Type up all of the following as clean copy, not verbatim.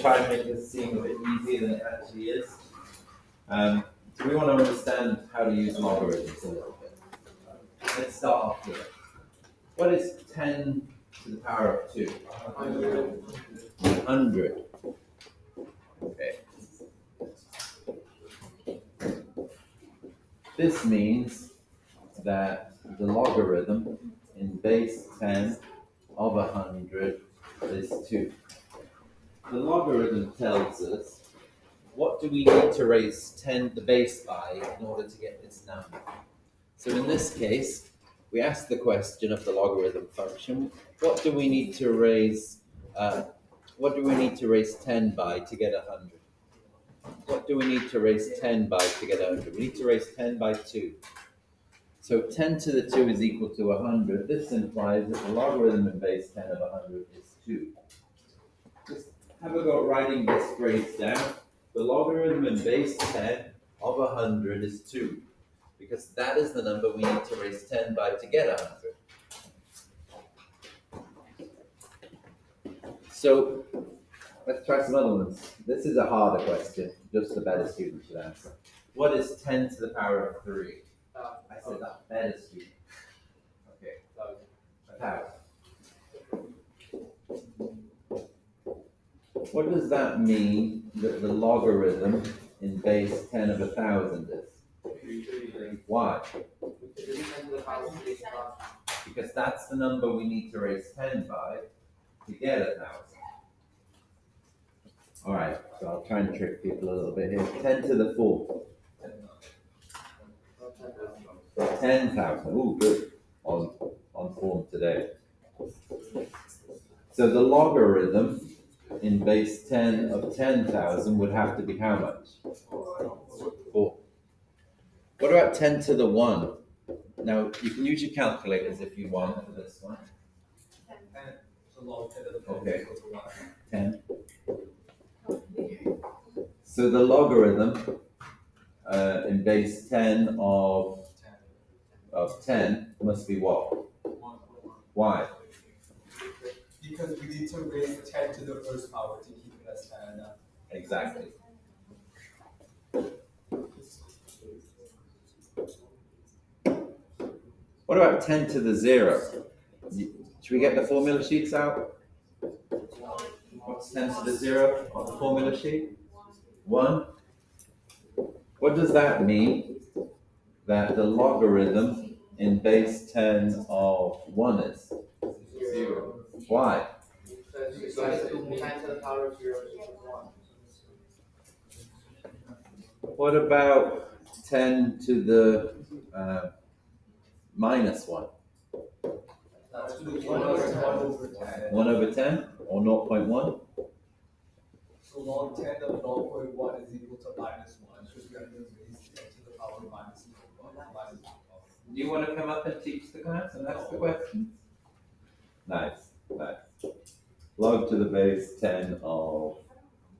Try and make this seem a bit easier than it actually is. So we want to understand how to use logarithms a little bit. Let's start off here. What is 10 to the power of 2? 100. Okay. This means that the logarithm in base 10 of 100 is 2. The logarithm tells us what do we need to raise 10 the base by in order to get this number. So in this case, we ask the question of the logarithm function: what do we need to raise? What do we need to raise 10 by to get 100? What do we need to raise 10 by to get 100? We need to raise 10 by 2. So 10 to the 2 is equal to 100. This implies that the logarithm in base 10 of 100 is 2. Just have a go at writing this phrase down. The logarithm in base 10 of 100 is 2, because that is the number we need to raise 10 by to get 100. So let's try some other ones. This is a harder question, just the better student should answer. What is 10 to the power of 3? I said that better student. Okay, 1,000. What does that mean that the logarithm in base 10 of 1,000 is? Why? Because that's the number we need to raise 10 by to get 1,000. Alright, so I'll try and trick people a little bit here. 10 to the 4. 10,000. Ooh, good. On form today. So the logarithm in base 10 of 10,000 would have to be how much? 4. What about 10 to the 1? Now, you can use your calculators if you want for this one. Okay, 10. So the logarithm in base 10 of 10 must be what? Why? Because we need to raise 10 to the first power to keep it as 10. Exactly. What about 10 to the 0? Should we get the formula sheets out? What's 10 to the 0 on the formula sheet? 1. What does that mean? That the logarithm in base 10 of 1 is? 0. Why? Because 10 to the power of 0 is equal to 1. What about 10 to the minus 1? 1 over 10 or 0.1? So log 10 of 0.1 is equal to minus 1. So we are going to raise 10 to the power of minus 1. Do you want to come up and teach the class and ask the questions? Nice. Log to the base 10 of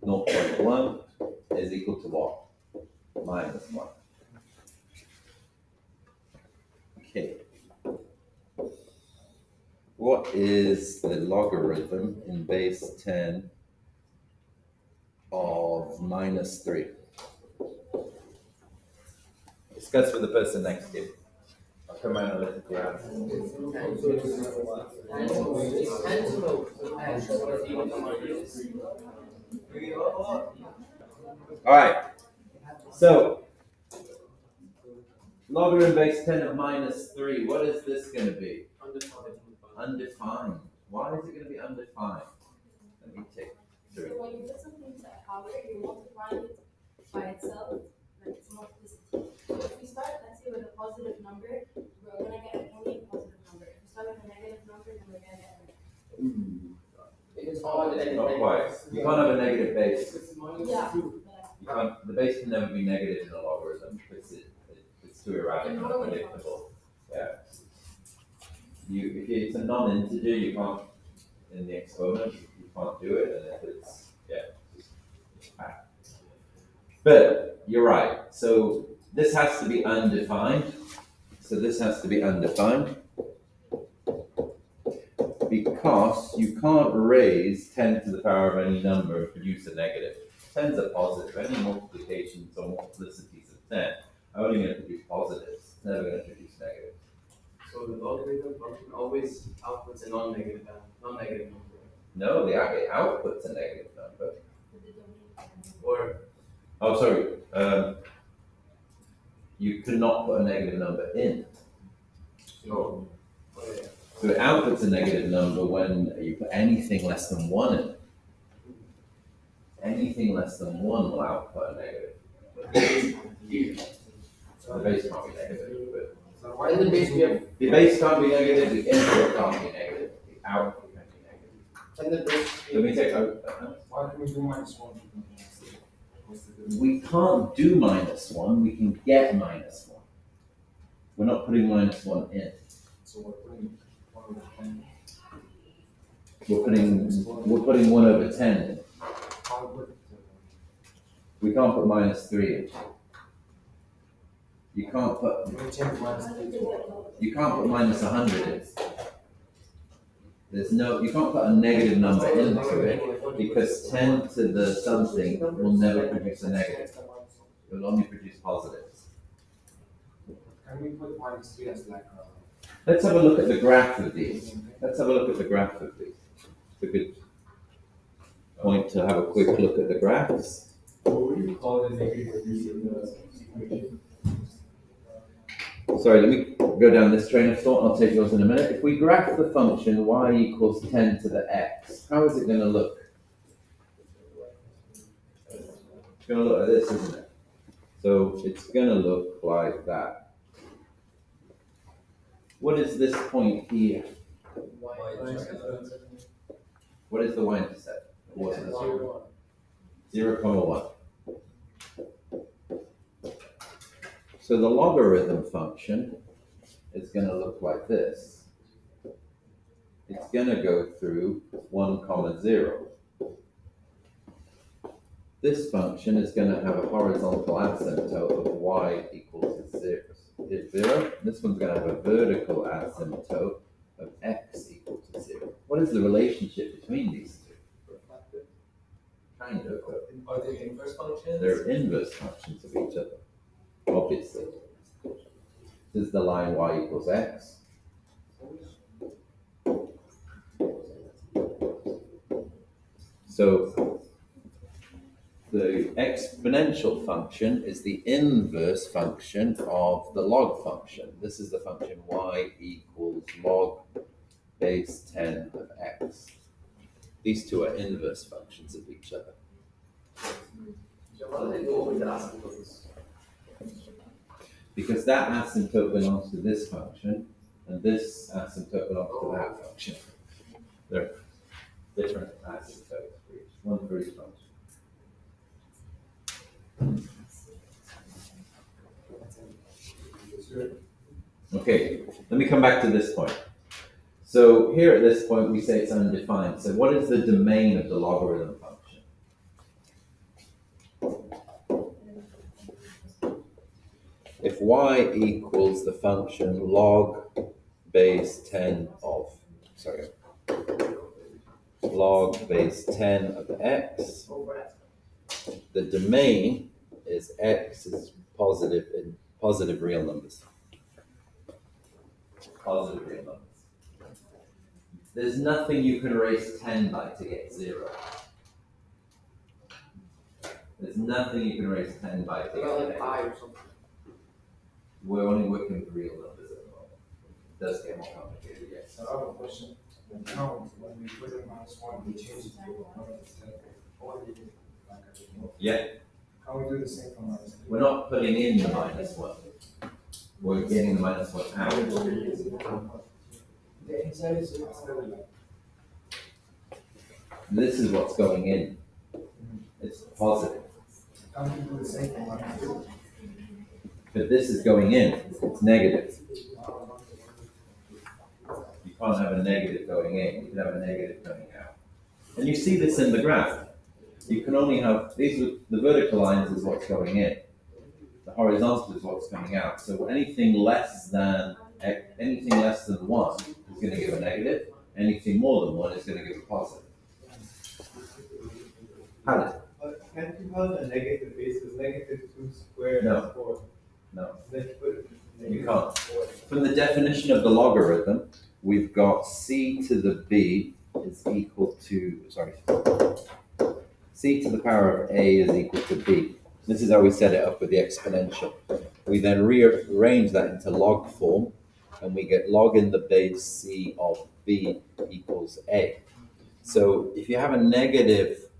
0.1 is equal to what? Minus 1. Okay. What is the logarithm in base 10 of minus 3? Discuss with the person next to you. I'll come around and listen to your answer. Alright. So, logarithm base 10 of minus 3, what is this going to be? Undefined. Why is it going to be undefined? Let me take So when you put something to a power, you're multiplying it by itself, like it's multiplicity. So if we start, let's say, with a positive number, we're going to get only a positive number. If we start with a negative number, then we're going to get a negative. If it's all not quite. You can't have a negative base. Yeah. You can't, the base can never be negative in a logarithm because it's too erratic and unpredictable. Yeah. If it's a non-integer, you can't, in the exponent, you can't do it, and if it's, But you're right. So this has to be undefined. Because because you can't raise 10 to the power of any number and produce a negative. 10's a positive. Any multiplications or multiplicities of 10 are only going to produce positives, never going to produce negatives. So the logarithm function always outputs a non-negative number. No, the output's a negative number. Or Oh, sorry. You cannot put a negative number in. oh, yeah. So it outputs a negative number when you put anything less than 1 in. Anything less than 1 will output a negative. So the base can't be negative. But So why the base we have the base can't be negative, the input can't be negative, the output can be negative. can the base Let me take Why can we do -1? we can't do -1, we can get -1. We're not putting -1 in. So we're putting 1 over 10. We're putting 1 over 10 in. How would We can't put -3 in. You can't put we change -3 to 1? You can't put -100 in. You can't put a negative number into it because 10 to the something will never produce a negative. It will only produce positives. Can we put -3 as like Let's have a look at the graph of these. Let's have a look at the graph of these. It's a good point to have a quick look at the graphs. what would you call the negative producer in the equation? Sorry, let me go down this train of thought. I'll take yours in a minute. If we graph the function y equals 10 to the x, how is it going to look? It's going to look like this, isn't it? So it's going to look like that. What is this point here? What is the y-intercept? What's it? 0, 1. So the logarithm function is going to look like this. It's going to go through 1, 0. This function is going to have a horizontal asymptote of y equals 0. This one's going to have a vertical asymptote of x equal to 0. What is the relationship between these two? Kind of. Are they inverse functions? They're inverse functions of each other, obviously. This is the line y equals x. So the exponential function is the inverse function of the log function. This is the function y equals log base 10 of x. These two are inverse functions of each other. What do they do with the asymptotes? Because that asymptote belongs to this function, and this asymptote belongs to that function. They're different asymptotes for each, one for each function. Okay, let me come back to this point. So here at this point we say it's undefined. So what is the domain of the logarithm function? If y equals the function log base 10 of, log base 10 of x, the domain is x is positive in positive real numbers. Positive real numbers. There's nothing you can raise 10 by to get 0. There's nothing you can raise 10 by to get About like negative. pi or something. We're only working with real numbers at the moment. It does get more complicated, yes. So I have a question. The count, when we put in -1, we change it to 100%. Or we did like a Yeah, Can we do the same for -3? we're not putting in the -1. We're getting the -1 out. The inside is still like. This is what's going in. It's positive. Can we do the same for -2? But this is going in. It's negative. You can't have a negative going in. You can have a negative coming out. And you see this in the graph. You can only have, the vertical lines is what's going in. The horizontal is what's coming out. So anything less than 1 is going to give a negative. Anything more than 1 is going to give a positive. How But can't you have a negative base? Because -2 squared No. is 4. No. Then you put You -4. can't. From the definition of the logarithm, we've got c to the b is equal to, c to the power of a is equal to b. This is how we set it up with the exponential. We then rearrange that into log form, and we get log in the base c of b equals a. So if you have a negative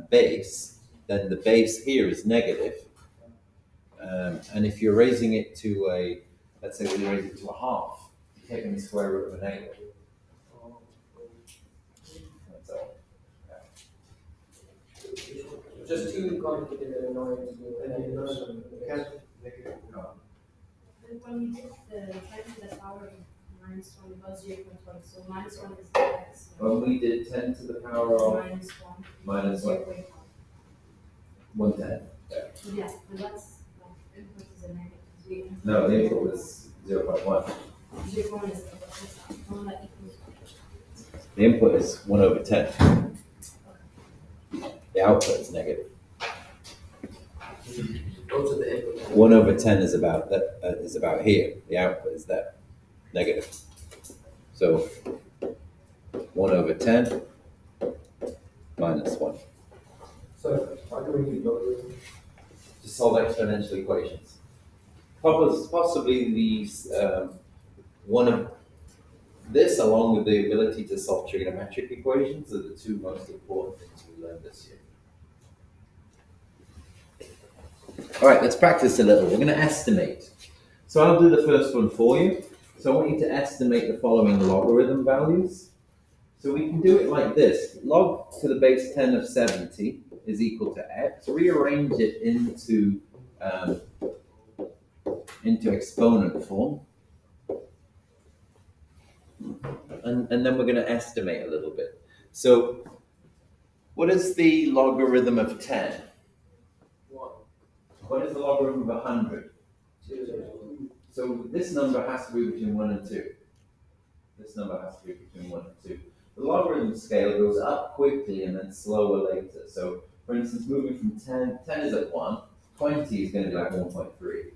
base, then the base here is negative. And if you're raising it to a, let's say we raise it to a half, you're taking the square root of a negative. That's all. Just too complicated and annoying to do. Can't negative. When we did the 10 to the power of -1, it was 0.1, so -1 is the x. When we did 10 to the power of -1. minus 1, 0.1. 110. Yeah, but that's, like, input is a negative. We input No, the input was 0.1. 0.1 is the one that equals. The input is 1 over 10. The output is negative. Go to the input. 1 over 10 is about that. Is about here. The output is there, negative. So 1 over 10 minus 1. So how do we use logarithms? To solve exponential equations. Possibly these one of this, along with the ability to solve trigonometric equations, are the two most important things we learned this year. All right, let's practice a little. We're going to estimate. So I'll do the first one for you. So I want you to estimate the following logarithm values. So we can do it like this. Log to the base 10 of 70 is equal to x. Rearrange it into exponent form. And then we're going to estimate a little bit. So what is the logarithm of 10? 1, What is the logarithm of 100? 2, So this number has to be between 1 and 2. This number has to be between 1 and 2. The logarithm scale goes up quickly and then slower later. So for instance, moving from 10 is at 1, 20 is going to be like 1.3.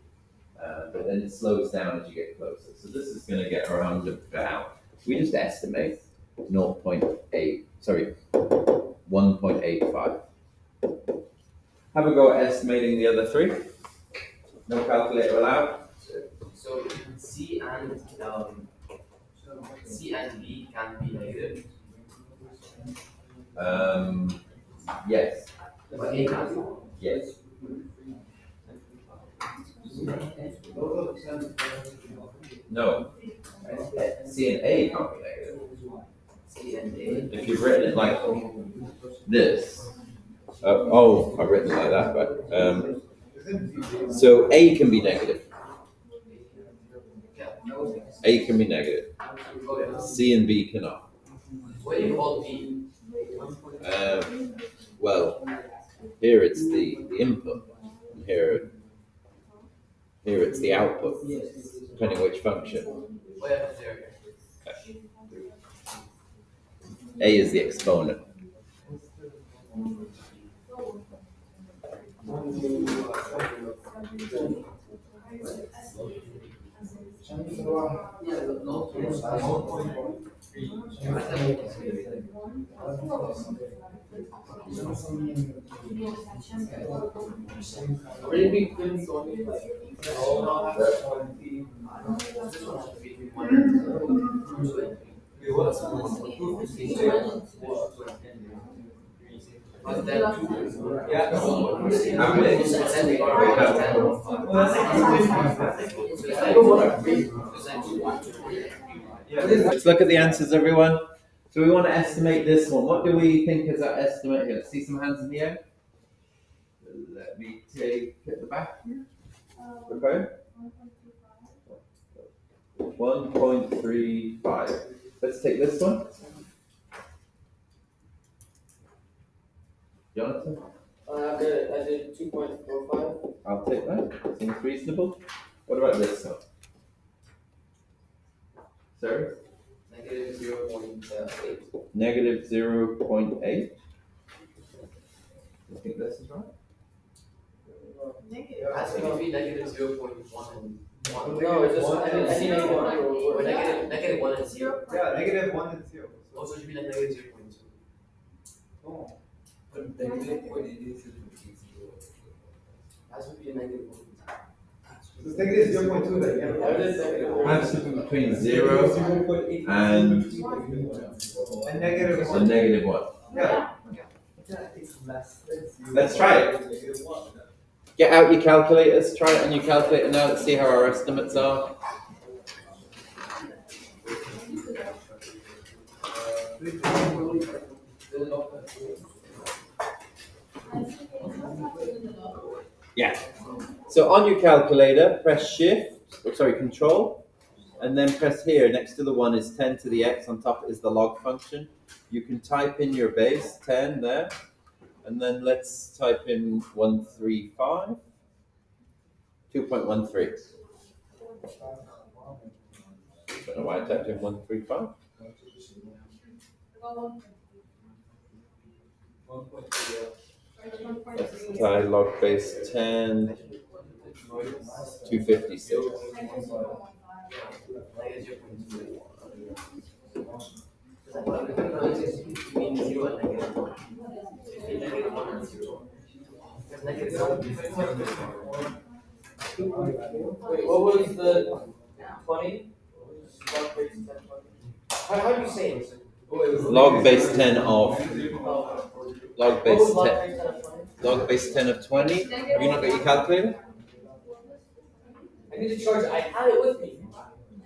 But then it slows down as you get closer. So this is going to get around about, we just estimate 1.85. Have a go at estimating the other three. No calculator allowed. So C and B can be negative. Yes. But A can. Yes. No. C and A can't be negative. C and A. If you've written it like this. I've written it like that, but so A can be negative. A can be negative. C and B cannot. What do you call B? Well, here it's the input. Here it's the output, depending which function. What happens there? A is the exponent. Really big things on it. Let's look at the answers, everyone. So we want to estimate this one. What do we think is our estimate here? Let's see some hands in the air. Let me take at the back here. Okay. 1.35. Let's take this one. Jonathan? I did 2.45. I'll take that. Seems reasonable. What about this one? Sorry? negative 0.8. Negative 0.8. You think this is right? It has to be between negative 0.1 and 1. No, it's just any negative one. or negative 1 and 0. Yeah, negative 1 and 0. Also, it should be like negative 0.2. No. But negative 0.8 is 0. It has to be a negative 1. So it's negative 0.2 then. Has to be between 0 and negative so 1. negative 1. Yeah. Let's try it. Get out your calculators, try it on your calculator now. Let's see how our estimates are. Yeah. So on your calculator, press Control, and then press here. Next to the 1 is 10 to the x. On top is the log function. You can type in your base 10 there, and then let's type in 135. 2.13. Don't know why I typed in 135. Let's try log base 10, 256. Wait, what was the 20? How do you say it? Log base 10 of log base What was 10 log base 10 of 20? log base 10 of 20. Have you not got your calculator? I need to charge it. I have it with me.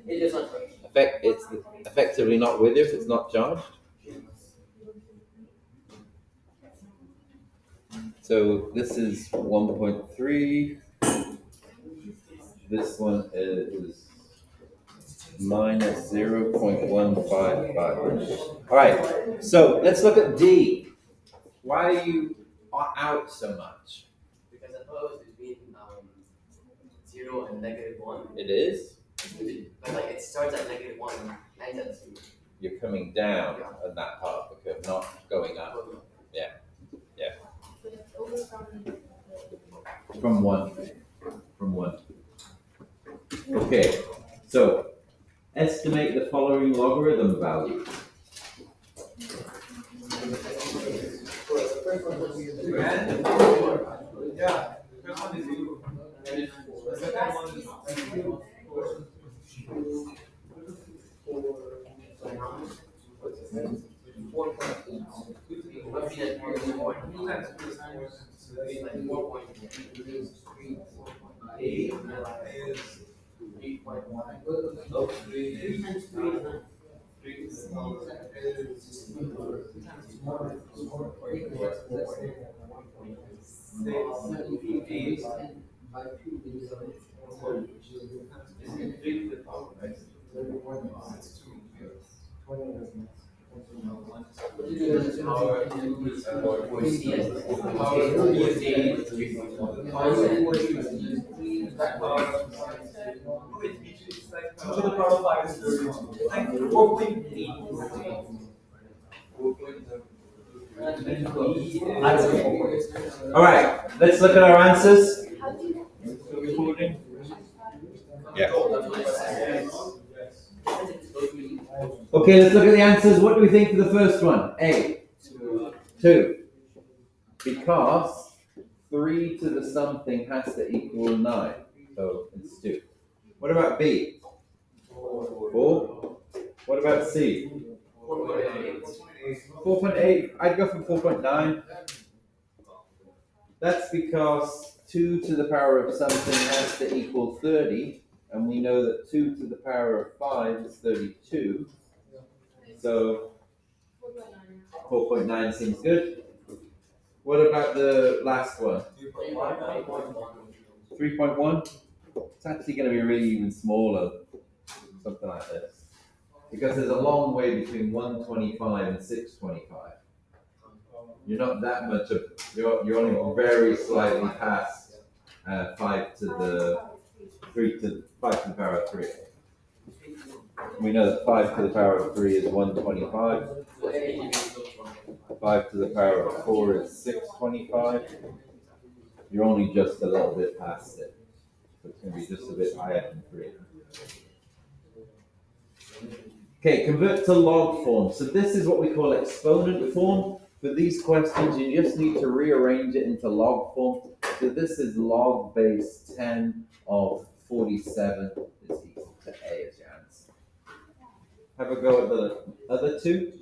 It is not charged. It's effectively not with you if it's not charged. So this is 1.3. This one is minus 0.155. All right, so let's look at D. Why are you out so much? Because I thought it was between 0 and negative 1. It is. But like it starts at negative 1 and ends at 0. You're coming down on that part of the curve, not going up. Yeah. From 1. Okay, so estimate the following logarithm value. Yeah. The first one is 0. The second one is 2 to the power of 5 is 32. Like 4.8. All right, let's look at our answers. Yeah. Okay, let's look at the answers. What do we think for the first one? A. 2. Because 3 to the something has to equal 9. So it's 2. What about B? 4. What about C? 4.8. I'd go for 4.9. That's because 2 to the power of something has to equal 30. And we know that 2 to the power of 5 is 32. So 4.9 seems good. What about the last one? 3.1? It's actually going to be really even smaller. Something like this. Because there's a long way between 125 and 625. You're not that much of, you're only very slightly past 5 to the 5 to the power of 3. We know that 5 to the power of 3 is 125. 5 to the power of 4 is 625. You're only just a little bit past it. So it's going to be just a bit higher than 3. Okay, convert to log form. So this is what we call exponent form. For these questions, you just need to rearrange it into log form. So this is log base 10 of 47 is equal to A as your answer. Have a go at the other two.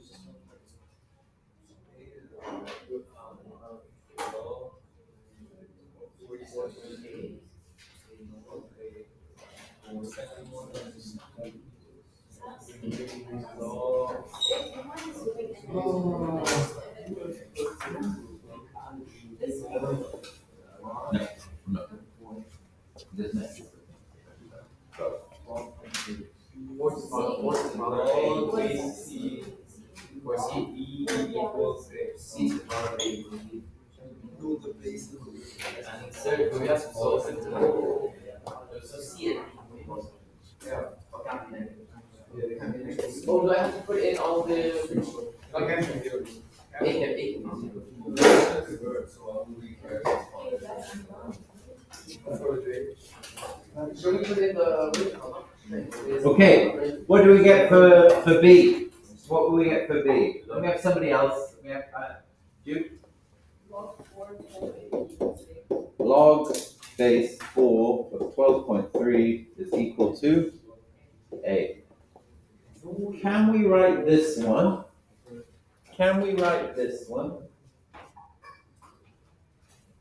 No. This next. Do the base. We have to solve it. So see it. Yeah. Oh, do I have to put in all the? Eight. So we put in the. Okay, what do we get for B? What will we get for B? Let me have somebody else. Let me have Jude. Log base 4 of 12.3 is equal to A. Can we write this one?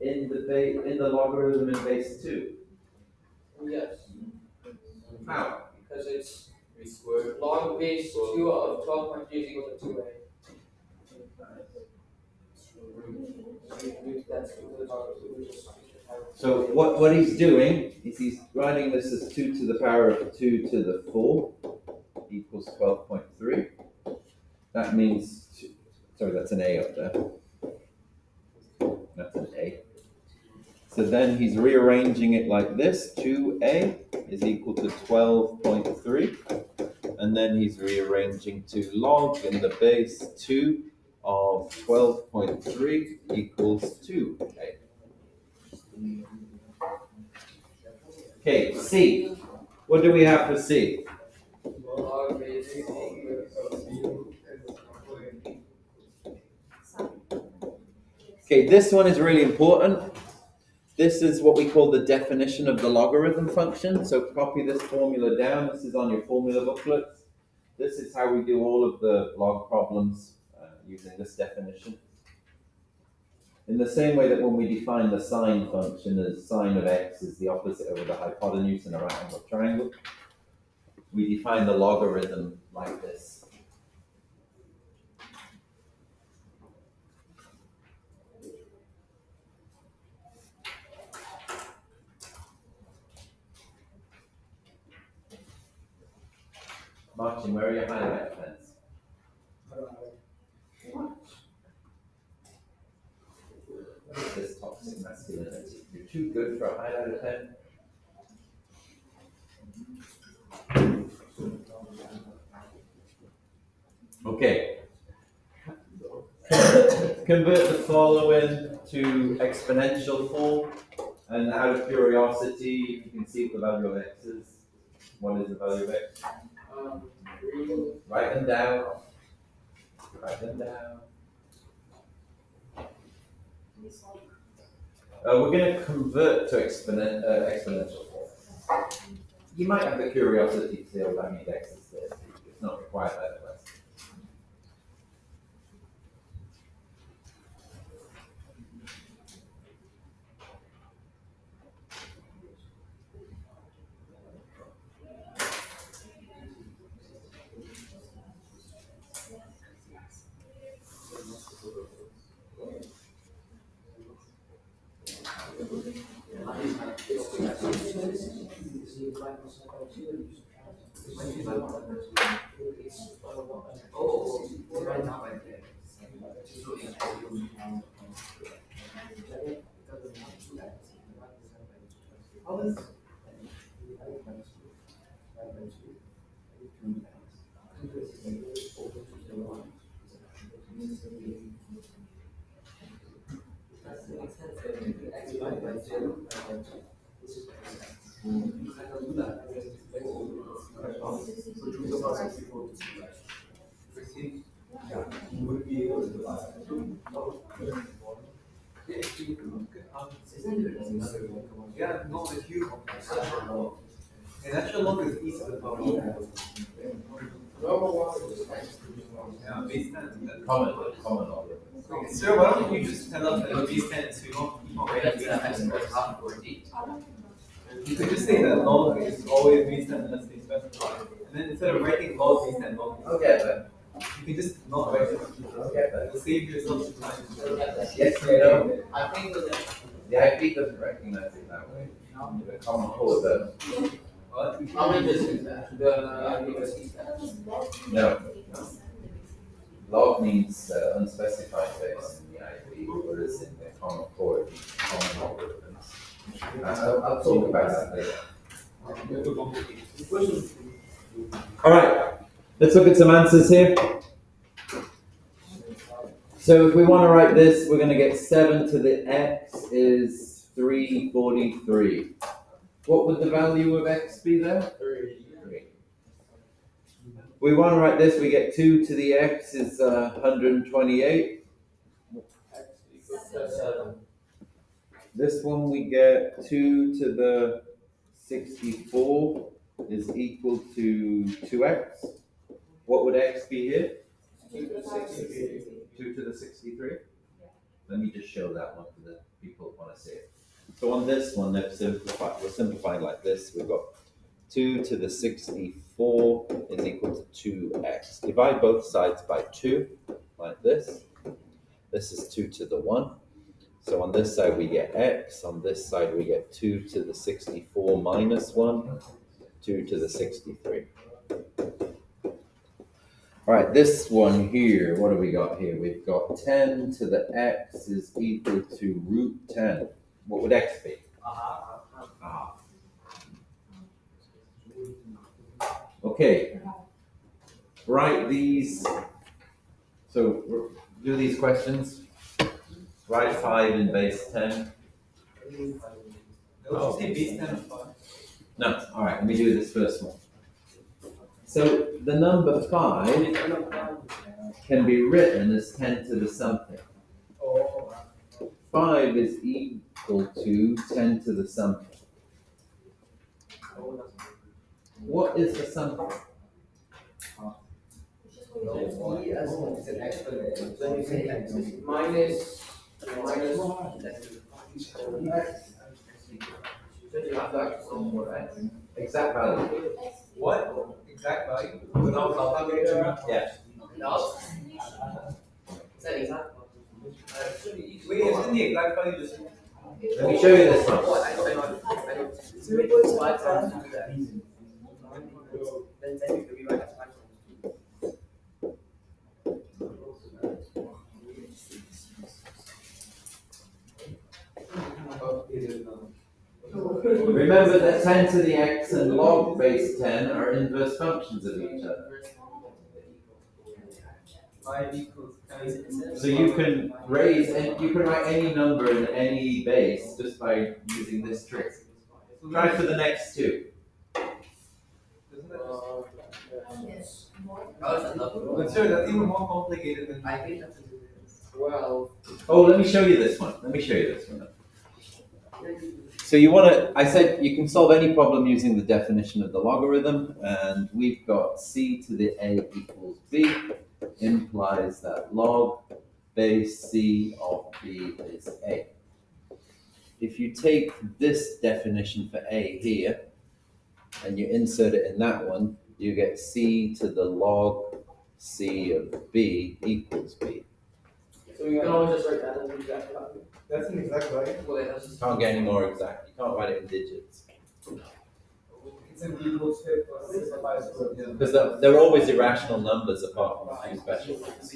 In the logarithm in base 2? Yes. How? Because it's log base 2 of 12.3 is equal to 2a. So what he's doing is he's writing this as 2 to the power of 2 to the 4 equals 12.3. That means, sorry, that's an A up there. That's an A. So then he's rearranging it like this. 2A is equal to 12.3. And then he's rearranging to log in the base 2 of 12.3 equals 2A. Okay, C. What do we have for C? Okay, this one is really important. This is what we call the definition of the logarithm function. So copy this formula down. This is on your formula booklets. This is how we do all of the log problems using this definition. In the same way that when we define the sine function as sine of x is the opposite over the hypotenuse in a right angled triangle, we define the logarithm like this. Martin, where are your highlight pens? What is this toxic masculinity? You're too good for a highlighter pen. Okay. Convert the following to exponential form, and out of curiosity, you can see what the value of x is. What is the value of x? Write them down. We're going to convert to exponential form. You might have the curiosity to see what that means x is there. It's not required by the question. So choose the first 64 to 16. Yeah, you would be able to divide. Yeah, no, if you a natural log is e to the power of yeah, base 10. Common order. Sir, why don't you just tell us that base 10 so you don't keep on Right, writing that's base 10? x squared half over d. You could just say that log is always base 10 unless they specify. And then instead of writing log base 10 log, Okay, then. you can just not write it. Okay, then. It'll save yourself some time. Yes, you know, I think that the IP doesn't recognize it that way. The common core does. What? how many does that? No. Log means unspecified base in the IP, whereas in the common core, it's common algorithms. I'll talk about that later. All right, let's look at some answers here. So if we want to write this, we're going to get 7 to the x is 343. What would the value of x be there? 3. We want to write this, we get 2 to the x is 128. This one we get 2 to the 64 is equal to 2x. What would x be here? 2 to the 63? Let me just show that one for the people who want to see it. So on this one, we're simplifying like this. We've got 2 to the 64 is equal to 2x. Divide both sides by 2, like this. This is 2 to the 1. So on this side we get x, on this side we get 2 to the 64 minus 1, 2 to the 63. All right, this one here, what do we got here? We've got 10 to the x is equal to root 10. What would x be? Okay, write these, so do these questions. Write 5 in base 10. Don't you say base 10 of 5? No, all right, let me do this first one. So the number 5 can be written as 10 to the something. 5 is equal to 10 to the something. What is the something? It's an exponent. When you say x, it's minus. So you have to actually solve for x. Exact value. What? Exact value? Without calculator? Yeah. No. Is that exact? Wait, isn't the exact value just Let me show you this one. What? I know. So it's 5 times 2 that. Then you could be right as 5 times 2. Remember that 10 to the x and log base 10 are inverse functions of each other. 5 equals 10? So you can write any number in any base just by using this trick. Try for the next two. Isn't that But sir, that's even more complicated than I think that's 12. Oh, let me show you this one. So you want to, I said you can solve any problem using the definition of the logarithm, and we've got c to the a equals b, implies that log base c of b is a. If you take this definition for a here, and you insert it in that one, you get c to the log c of b equals b. So you can always just write that as an exact value. that's an exact value. Well, that's just. Can't get any more exact. You can't write it in digits. It's in equals 5 plus 6 or 5. So, yeah. Because they're always irrational numbers apart from a few special ones.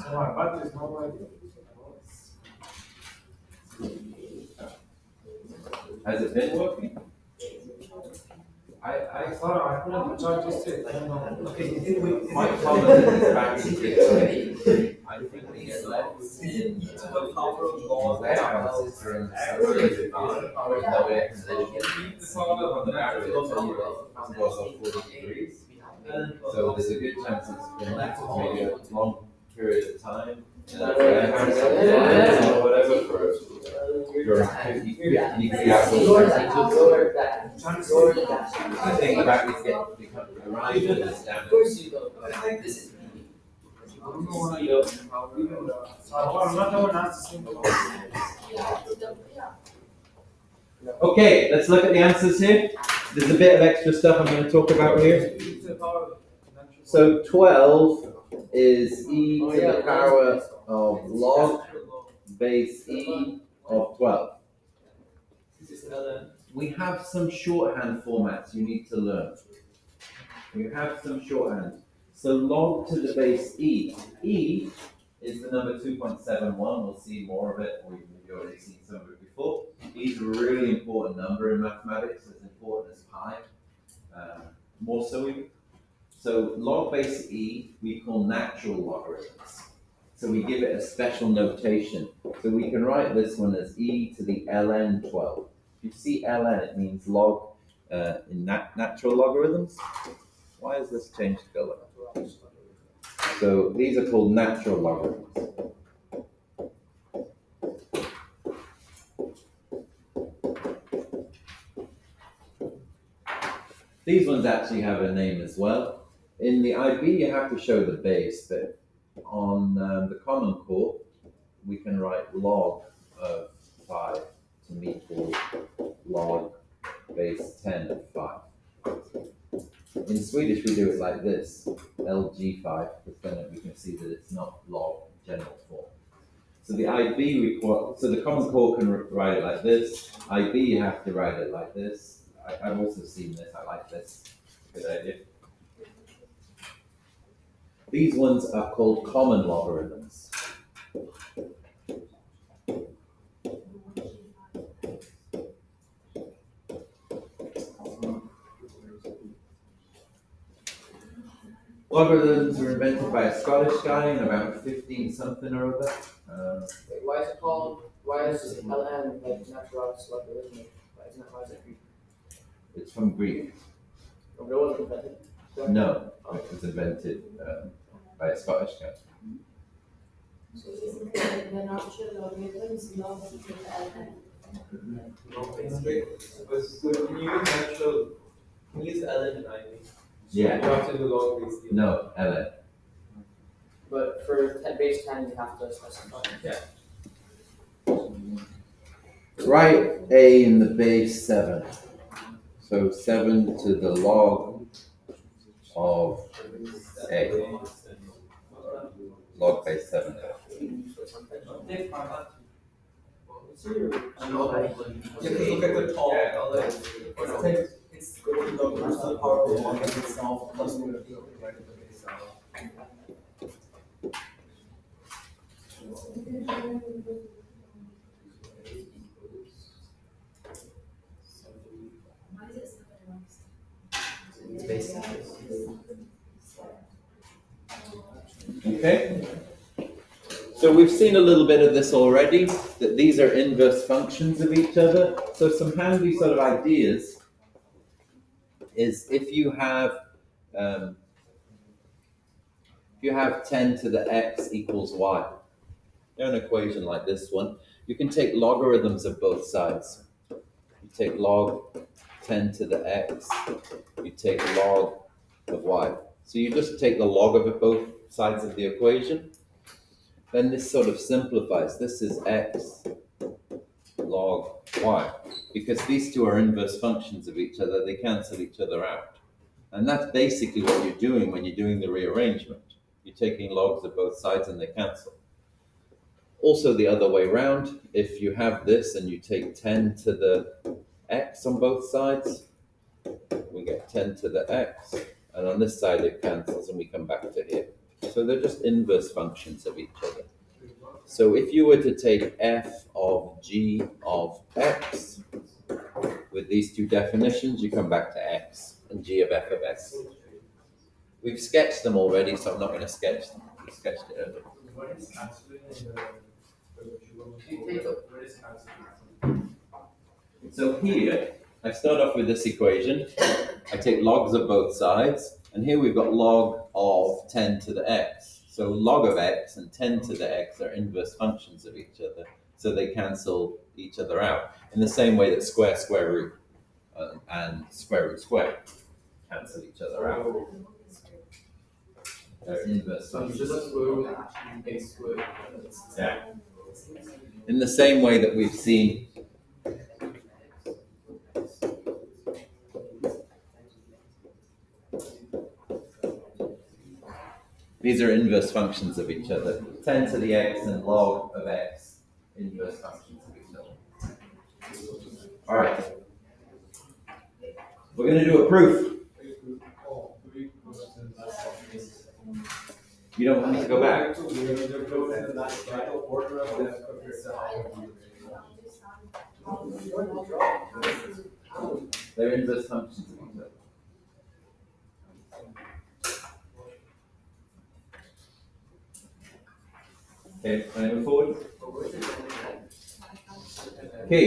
So my battery is not working. Has it been working? I thought I couldn't charge this thing. I don't know. Okay, you did wait. My problem is battery gets I think we get left Isn't e to the power of log warehouses during the summer. There's no air conditioning. the power of The battery will tell you it goes up 40 degrees. So there's a good chance it's been left for maybe a long period of time. And that's or whatever for during 50 degrees. I think batteries become arrive in this damage. I don't know why. I'm not the one that's the same. Okay, let's look at the answers here. There's a bit of extra stuff I'm going to talk about here. So 12 is e to the power of log base e of 12. We have some shorthand formats you need to learn. We have some shorthand. So log to the base e. E is the number 2.71. We'll see more of it, or you've already seen some of it before. E is a really important number in mathematics, as important as pi. More so even. So log base e we call natural logarithms. So we give it a special notation. So we can write this one as e to the ln 12. If you see ln, it means log in natural logarithms. Why has this changed color? So these are called natural logarithms. These ones actually have a name as well. In the IB, you have to show the base, but on the Common Core, we can write log of 5 to equal log base 10 of 5. In Swedish, we do it like this, LG5, because then we can see that it's not log general form. So the IB, so the Common Core can write it like this. IB, you have to write it like this. I've also seen this, I like this. Good idea. These ones are called common logarithms. Logarithms were invented by a Scottish guy in about 15 something or other. Wait, why is it called? Why is ln like natural logarithm? Why is it Greek? It's from Greek. No, it wasn't invented. No, it was invented by a Scottish guy. So basically, the natural logarithms log equal to ln. So can you use natural? Can you use ln and IB? Yeah. You have to do log base e. No, ln. But for base 10, you have to specify. Yeah. Write a in the base 7. So 7 to the log of a. Log base 7. Look at the tall. It's going to the power of 1 as itself plus 1 of the right at the base. Why is it 7 It's base 10. Okay? So we've seen a little bit of this already, that these are inverse functions of each other. So some handy sort of ideas is if you have 10 to the x equals y, an equation like this one, you can take logarithms of both sides. You take log 10 to the x, you take log of y. So you just take the log of both sides of the equation. Then this sort of simplifies. This is x log y. Because these two are inverse functions of each other, they cancel each other out. And that's basically what you're doing when you're doing the rearrangement. You're taking logs of both sides and they cancel. Also the other way round, if you have this and you take 10 to the x on both sides, we get 10 to the x, and on this side it cancels and we come back to here. So they're just inverse functions of each other. So if you were to take f of g of x, with these two definitions, you come back to x and g of f of x. We've sketched them already, so I'm not going to sketch them. We sketched it earlier. What is canceling in the So here, I start off with this equation. I take logs of both sides, and here we've got log of 10 to the x. So log of x and 10 to the x are inverse functions of each other, so they cancel each other out. In the same way that square root and square root square cancel each other out. They're inverse functions. Yeah. In the same way that we've seen these are inverse functions of each other. 10 to the x and log of x, inverse functions of each other. All right. We're going to do a proof. You don't want me to go back. They're inverse functions of each other. Okay, can I move forward? Okay,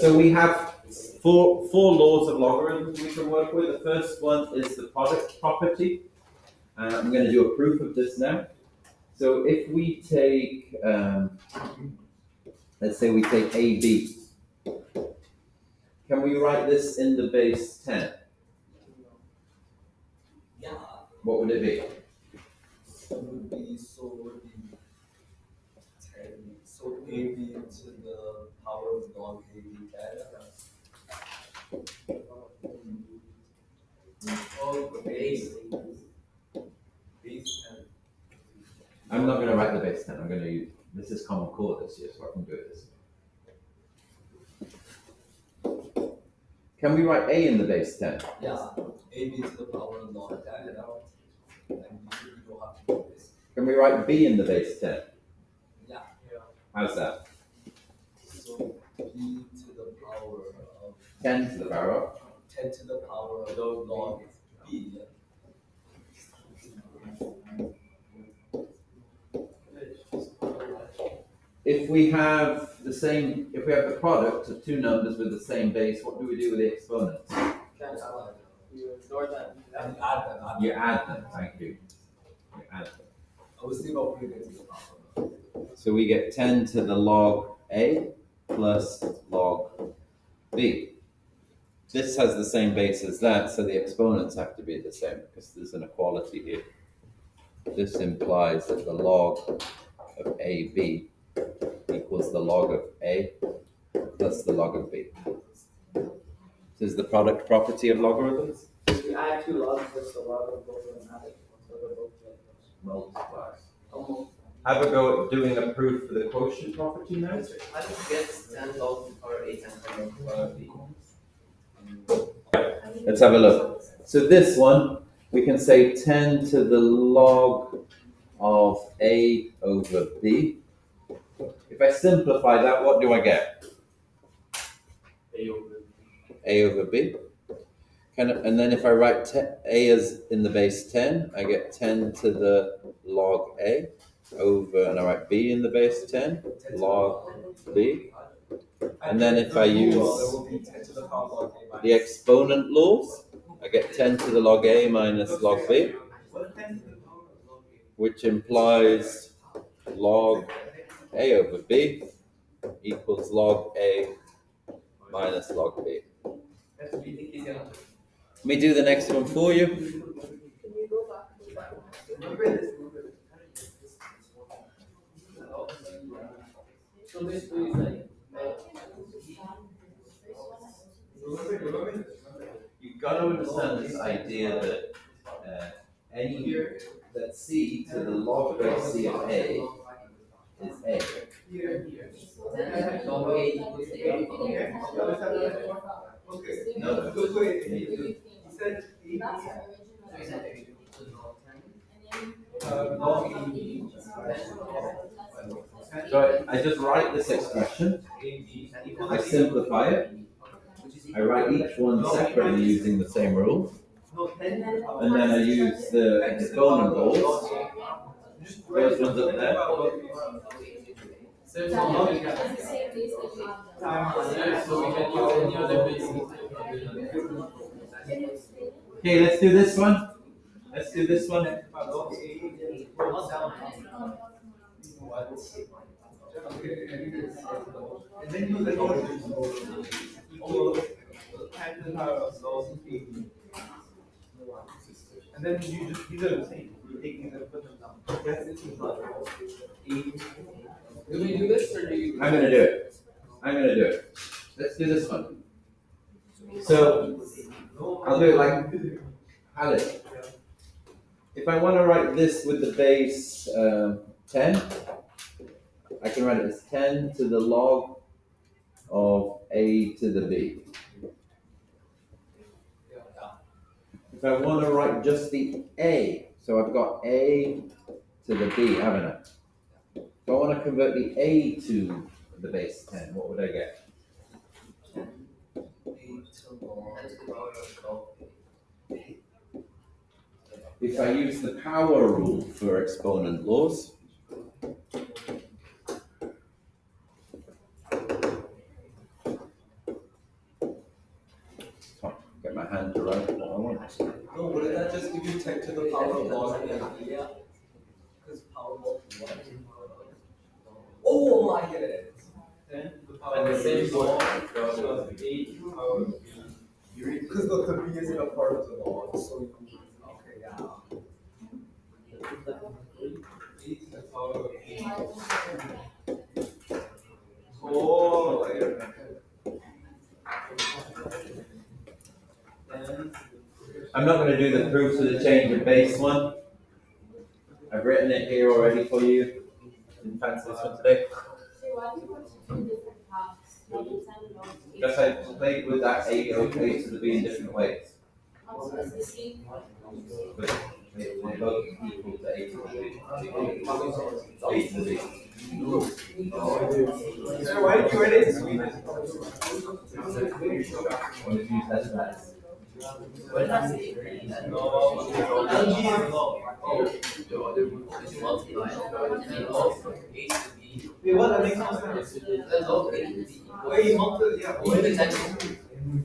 so we have four laws of logarithms we can work with. The first one is the product property. I'm going to do a proof of this now. So if we take, let's say we take AB, can we write this in the base 10? Yeah. What would it be? So it would be 10. So AB to the power of log AB 10. Oh, base. Base 10. I'm not going to write the base 10. I'm going to use, this is Common Core this year, so I can do it this way. Can we write A in the base 10? Yeah, AB to the power of log 10. And you don't have to do this. Can we write B in the base 10? Yeah. How's that? So B to the power of 10 to the power of? 10 to the power of log B. Yeah. If we have the product of two numbers with the same base, what do we do with the exponents? You ignore them. And add them. You add them, thank you. You add them. I was thinking about putting it to the power. So we get 10 to the log A plus log B. This has the same base as that, so the exponents have to be the same because there's an equality here. This implies that the log of AB equals the log of A plus the log of B. This is the product property of logarithms. If you add two logs, that's the log of both of them added. So they're both Multiplies. almost. Have a go at doing a proof for the quotient property now. I just get 10 log to the power 8 times 10 log to the power B. Let's have a look. So this one, we can say 10 to the log of A over B. If I simplify that, what do I get? A over B. And then if I write A as in the base 10, I get 10 to the log A over, and I write B in the base 10, log B. And then if I use the exponent laws, I get 10 to the log A minus log B, which implies log A over B equals log A minus log B. Let me do the next one for you. Can you go back? So basically, it's like, You've got to understand this idea that that C to the log base C of A is A. Log A equals Okay. No. Good way. A2. He said eight. That's our So is original. that equal to log 10? And then. Log eight. So I just write this expression, I simplify it, I write each one separately using the same rule, and then I use the exponent rules. Those ones up there. So it's not It's the same base that you have. so we can use any other base. Can you explain it? Okay, let's do this one. Let's do this one. Log eight. What? And then you like equal 10 to the power of log 8. And then you just, these are the same. You take these and put them down. Yes, it's equal. 8. Do we do this or do you? I'm gonna do it. I'm gonna do it. Let's do this one. So I'll do it like Alice. If I want to write this with the base 10, I can write it as 10 to the log of a to the b. If I want to write just the a, so I've got a to the b, haven't I? If I want to convert the a to the base 10, what would I get? If I use the power rule for exponent laws, get my hand to write what I want. No, wouldn't that just give you 10 to the power of log 8? Because power log 1. Oh my goodness. 10 to the power And the of same log log. 8 power of b. Because the b isn't a part of the log, so okay, yeah. 8 to the power of b. Oh, then I'm not going to do the proofs of the change of base one. I've written it here already for you. Didn't fancy this one today. So why do you put two different paths? Log 10 and log 8? Just I played with that A okay to the B in different ways. Also, it's the same. But they both equal to A to the B. A to the B. so why did you write it in Swedish? Want to use that as maths. Wait, what? That makes no sense. Wait, multiple, yeah.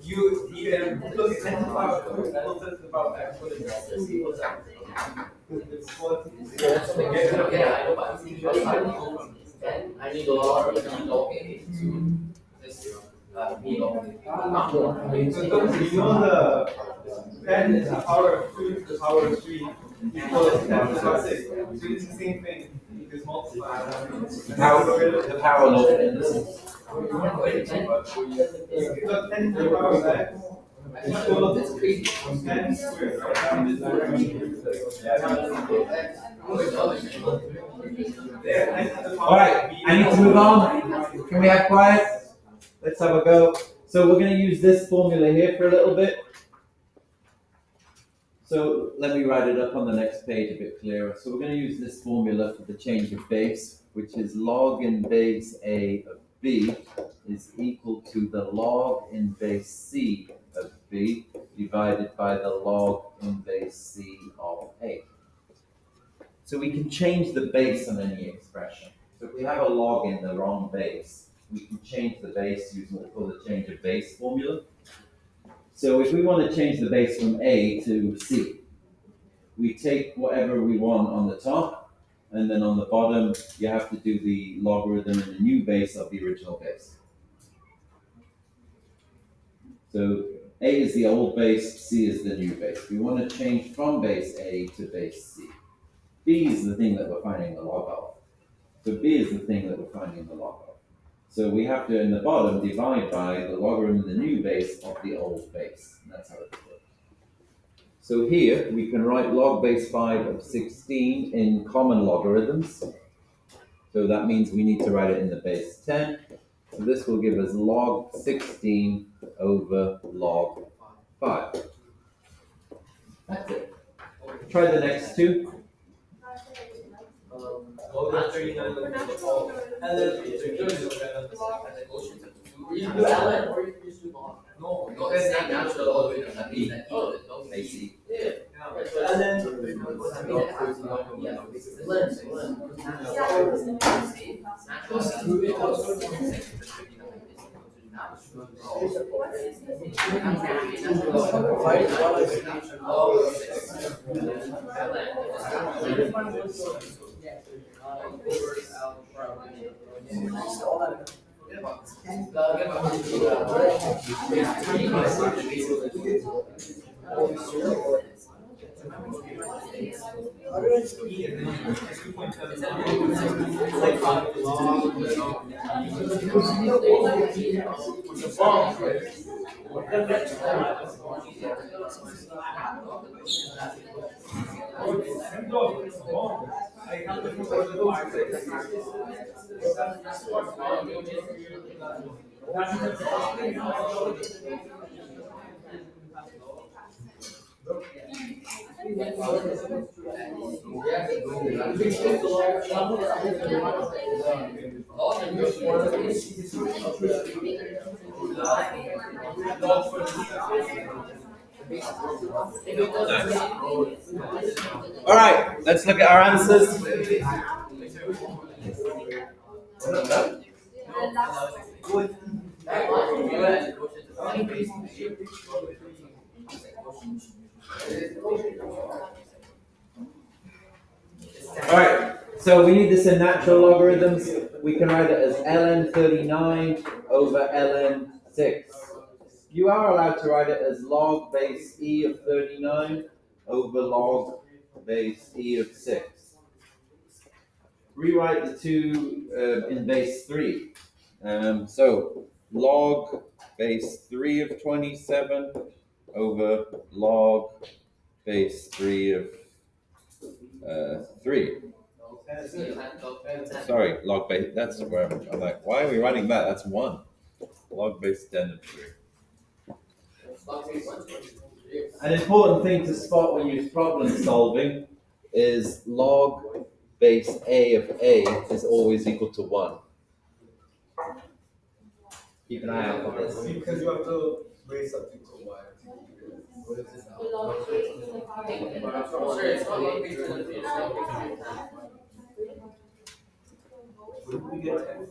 You look at 10 to the power of 2 equals to the power of x. It's what? I need log A to this B log A. So you know the 10 is the power of 2 to the power of 3 equals 10 to the power of 6. So it's the same thing. You just multiply. The power law for instance. So 10 to the power of x equals 10 squared, All right, I need to move on. Can we have quiet? Let's have a go. So we're going to use this formula here for a little bit. So let me write it up on the next page a bit clearer. So we're going to use this formula for the change of base, which is log in base A of B is equal to the log in base C of B divided by the log in base C of A. So we can change the base on any expression. So if we have a log in the wrong base, we can change the base using what we call the change of base formula. So if we want to change the base from A to C, we take whatever we want on the top, and then on the bottom, you have to do the logarithm in the new base of the original base. So A is the old base, C is the new base. We want to change from base A to base C. B is the thing that we're finding the log of. So B is the thing that we're finding the log of. So we have to, in the bottom, divide by the logarithm of the new base of the old base. And that's how it works. So here, we can write log base 5 of 16 in common logarithms. So that means we need to write it in the base 10. So this will give us log 16 over log 5. That's it. Try the next two. Log 39 over log. And then You do ln or you just do log? No, it's not natural logarithm. That means that I see. and then All right, let's look at our answers. All right, so we need this in natural logarithms. We can write it as ln 39 over ln 6. You are allowed to write it as log base e of 39 over log base e of 6. Rewrite the two in base 3. So log base 3 of 27 over log base 3 of 3. Sorry, log base, that's where I'm like, why are we writing that? That's 1. Log base 10 of 3. An important thing to spot when you're problem solving is log base a of a is always equal to 1. Keep an eye out for this. because you have to raise something to y. We get 10.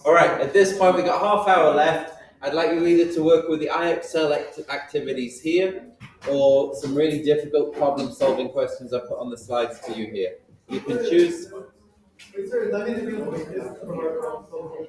All right, at this point we got half hour left. I'd like you either to work with the IXL activities here or some really difficult problem solving questions I put on the slides for you here. You can choose. Wait, sir, that means we will just from our problem.